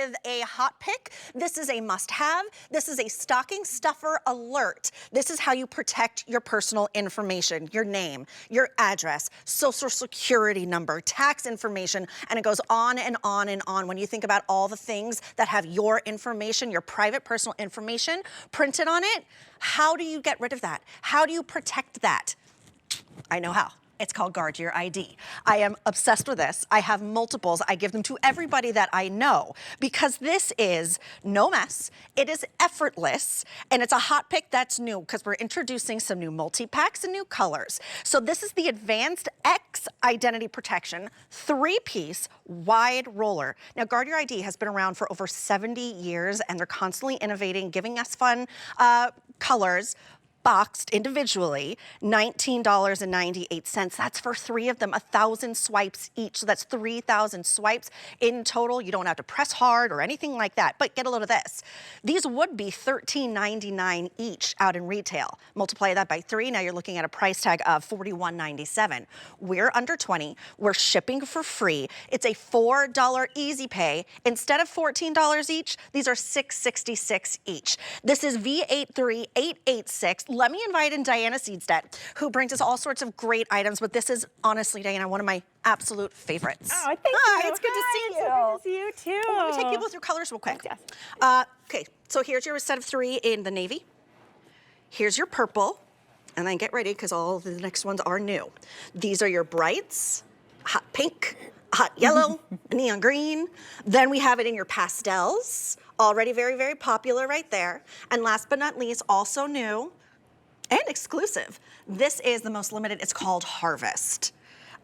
with a hot pick. This is a must-have. This is a stocking stuffer alert. This is how you protect your personal information, your name, your address, social security number, tax information, and it goes on and on and on. When you think about all the things that have your information, your private personal information printed on it, how do you get rid of that? How do you protect that? I know how. It's called Guard Your ID. I am obsessed with this. I have multiples. I give them to everybody that I know because this is no mess. It is effortless, and it's a hot pick that's new because we're introducing some new multi-packs and new colors. So this is the Advanced X Identity Protection 3-piece wide roller. Now, Guard Your ID has been around for over 70 years, and they're constantly innovating, giving us fun colors, boxed individually, $19.98. That's for 3 of them, 1,000 swipes each. So that's 3,000 swipes in total. You don't have to press hard or anything like that. But get a load of this. These would be $13.99 each out in retail. Multiply that by 3. Now you're looking at a price tag of $41.97. We're under 20. We're shipping for free. It's a $4 easy pay. Instead of $14 each, these are $6.66 each. This is V83886. Let me invite in Diana Seedstead, who brings us all sorts of great items, but this is honestly, Diana, one of my absolute favorites. Oh, thank you. It's good to see you. It's good to see you too. Let me take people through colors real quick. Yes. Okay, so here's your set of 3 in the navy. Here's your purple, and then get ready because all the next ones are new. These are your brights, hot pink, hot yellow, neon green. Then we have it in your pastels, already very, very popular right there. And last but not least, also new and exclusive. This is the most limited. It's called Harvest.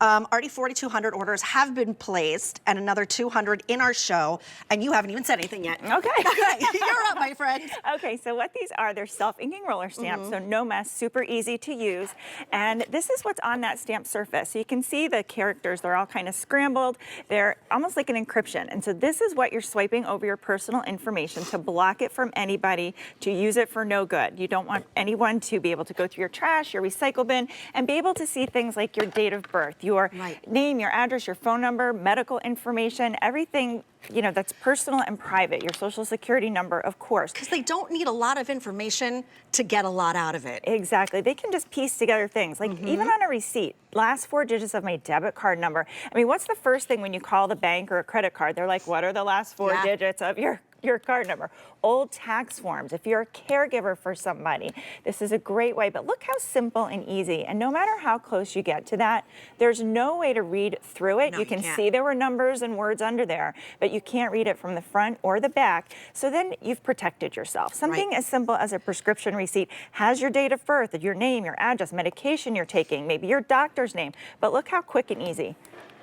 Already 4,200 orders have been placed and another 200 in our show, and you haven't even said anything yet. Okay. Okay, you're up, my friend. Okay, so what these are, they're self-inking roller stamps, so no mess, super easy to use. And this is what's on that stamp surface. So you can see the characters, they're all kind of scrambled. They're almost like an encryption. And so this is what you're swiping over your personal information to block it from anybody, to use it for no good. You don't want anyone to be able to go through your trash, your recycle bin, and be able to see things like your date of birth, your name, your address, your phone number, medical information, everything, you know, that's personal and private, your social security number, of course. Because they don't need a lot of information to get a lot out of it. Exactly. They can just piece together things, like even on a receipt, last 4 digits of my debit card number. I mean, what's the first thing when you call the bank or a credit card? They're like, what are the last 4 digits of your card number? Old tax forms, if you're a caregiver for somebody, this is a great way. But look how simple and easy. And no matter how close you get to that, there's no way to read through it. No, you can can't. see there were numbers and words under there, but you can't read it from the front or the back. So then you've protected yourself. Something as simple as a prescription receipt has your date of birth, your name, your address, medication you're taking, maybe your doctor's name. But look how quick and easy.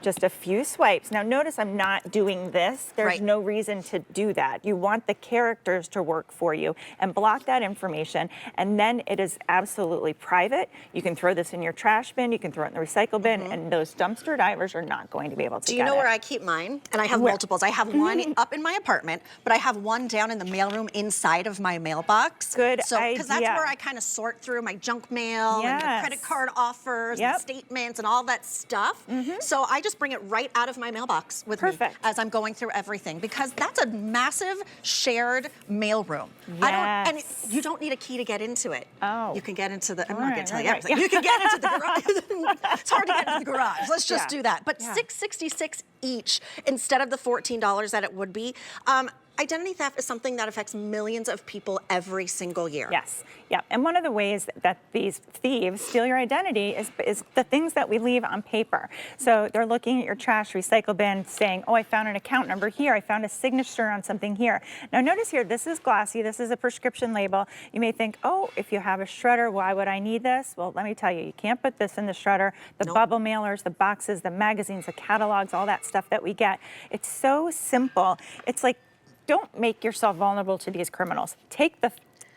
Just a few swipes. Now notice I'm not doing this. There's no reason to do that. You want the characters to work for you and block that information, and then it is absolutely private. You can throw this in your trash bin, you can throw it in the recycle bin, and those dumpster divers are not going to be able to get it. Do you know where I keep mine? And I have multiples. I have one up in my apartment, but I have one down in the mailroom inside of my mailbox. Good idea. Because that's where I kind of sort through my junk mail and the credit card offers and statements and all that stuff. So I just bring it right out of my mailbox with me as I'm going through everything, because that's a massive shared mail room. And you don't need a key to get into it. You can get into the, I'm not going to tell you everything. You can get into the garage. It's hard to get into the garage. Let's just do that. But $6.66 each instead of the $14 that it would be. Identity theft is something that affects millions of people every single year. Yes, yeah, and one of the ways that these thieves steal your identity is the things that we leave on paper. So they're looking at your trash recycle bin saying, oh, I found an account number here, I found a signature on something here. Now notice here, this is glossy, this is a prescription label. You may think, oh, if you have a shredder, why would I need this? Well, let me tell you, you can't put this in the shredder. The bubble mailers, the boxes, the magazines, the catalogs, all that stuff that we get. It's so simple. It's like, don't make yourself vulnerable to these criminals. Take the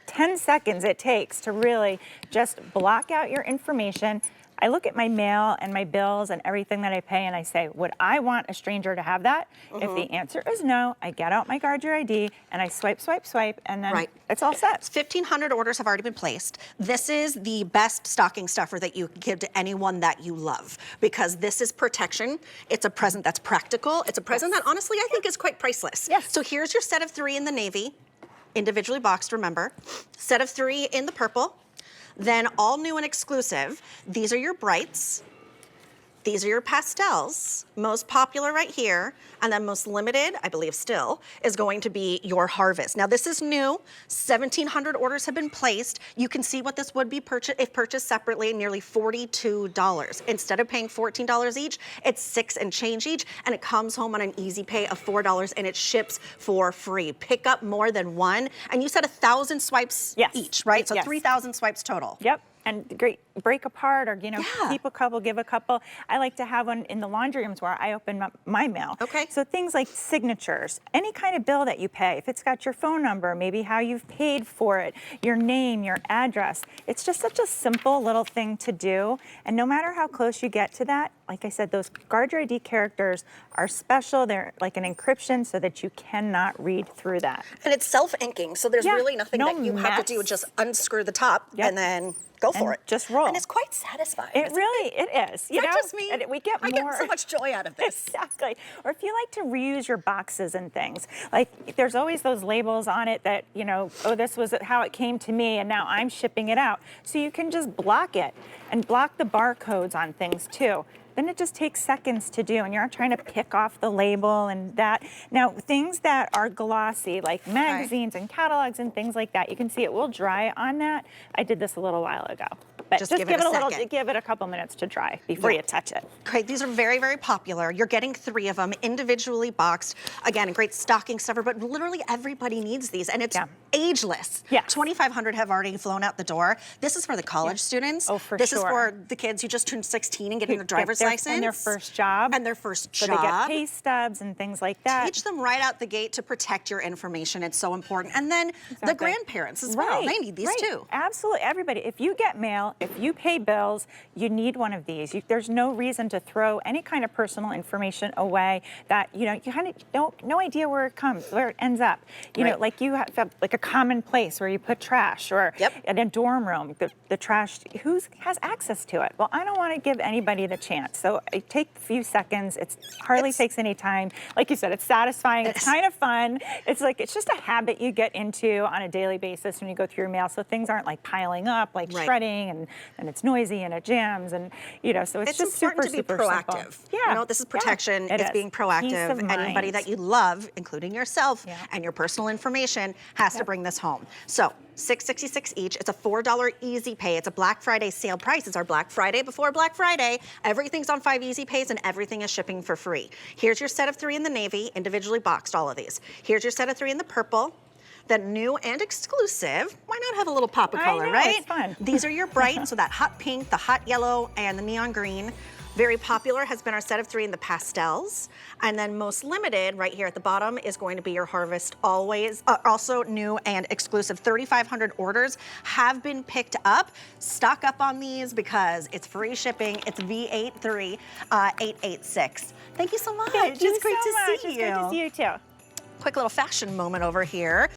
10 seconds it takes to really just block out your information, I look at my mail and my bills and everything that I pay and I say, would I want a stranger to have that? If the answer is no, I get out my Guard Your ID and I swipe, swipe, swipe, and then it's all set. 1,500 orders have already been placed. This is the best stocking stuffer that you can give to anyone that you love, because this is protection. It's a present that's practical. It's a present that honestly I think is quite priceless. Yes. So here's your set of 3 in the navy, individually boxed, remember. Set of 3 in the purple. Then all new and exclusive, these are your brights. These are your pastels, most popular right here, and then most limited, I believe still, is going to be your harvest. Now this is new, 1,700 orders have been placed. You can see what this would be if purchased separately, nearly $42. Instead of paying $14 each, it's $6 and change each, and it comes home on an easy pay of $4, and it ships for free. Pick up more than one, and you said 1,000 swipes each, right? So 3,000 swipes total. Yep. And great, break apart or, keep a couple, give a couple. I like to have one in the laundry rooms where I open up my mail. Okay. So things like signatures, any kind of bill that you pay, if it's got your phone number, maybe how you've paid for it, your name, your address. It's just such a simple little thing to do. And no matter how close you get to that, like I said, those Guard Your ID characters are special. They're like an encryption so that you cannot read through that. And it's self-inking, so there's really nothing that you have to do. Just unscrew the top and then go for it. Just roll. And it's quite satisfying. It is. Is that just me? We get more. I get so much joy out of this. Exactly. Or if you like to reuse your boxes and things, like there's always those labels on it that, oh, this was how it came to me and now I'm shipping it out. So you can just block it and block the barcodes on things too. Then it just takes seconds to do, and you're not trying to pick off the label and that. Now, things that are glossy, like magazines and catalogs and things like that, you can see it will dry on that. I did this a little while ago. But just give it a couple minutes to dry before you touch it. Great, these are very, very popular. You're getting 3 of them individually boxed. Again, a great stocking stuffer, but literally everybody needs these, and it's ageless. 2,500 have already flown out the door. This is for the college students. Oh, for this sure. This is for the kids who just turned 16 and getting their driver's license. And their first job. So they get pay stubs and things like that. Teach them right out the gate to protect your information. It's so important. And then the grandparents as well. They need these too. Absolutely, everybody. If you get mail, if you pay bills, you need one of these. There's no reason to throw any kind of personal information away that, you kind of don't, no idea where it comes, where it ends up. You know, like you have like a common place where you put trash, or in a dorm room, the trash, who has access to it? Well, I don't want to give anybody the chance. So it takes a few seconds. It hardly takes any time. Like you said, it's satisfying. It's kind of fun. It's just a habit you get into on a daily basis when you go through your mail. So things aren't like piling up, like shredding, and it's noisy and it jams, and so it's just important super to be proactive. Simple. Yeah, this is protection. It's being proactive. Anybody that you love, including yourself and your personal information, has to bring this home. So $6.66 each. It's a $4 easy pay. It's a Black Friday sale price. It's our Black Friday before Black Friday. Everything's on 5 easy pays and everything is shipping for free. Here's your set of 3 in the navy, individually boxed, all of these. Here's your set of 3 in the purple. Then new and exclusive. Why not have a little pop of color, right? It's fun. These are your bright, so that hot pink, the hot yellow, and the neon green. Very popular has been our set of 3 in the pastels. And then most limited, right here at the bottom, is going to be your harvest always. Also new and exclusive. 3,500 orders have been picked up. Stock up on these because it's free shipping. It's V83886. Thank you so much. Thank you it's great so to much. see you. It's great to see you too. Quick little fashion moment over here.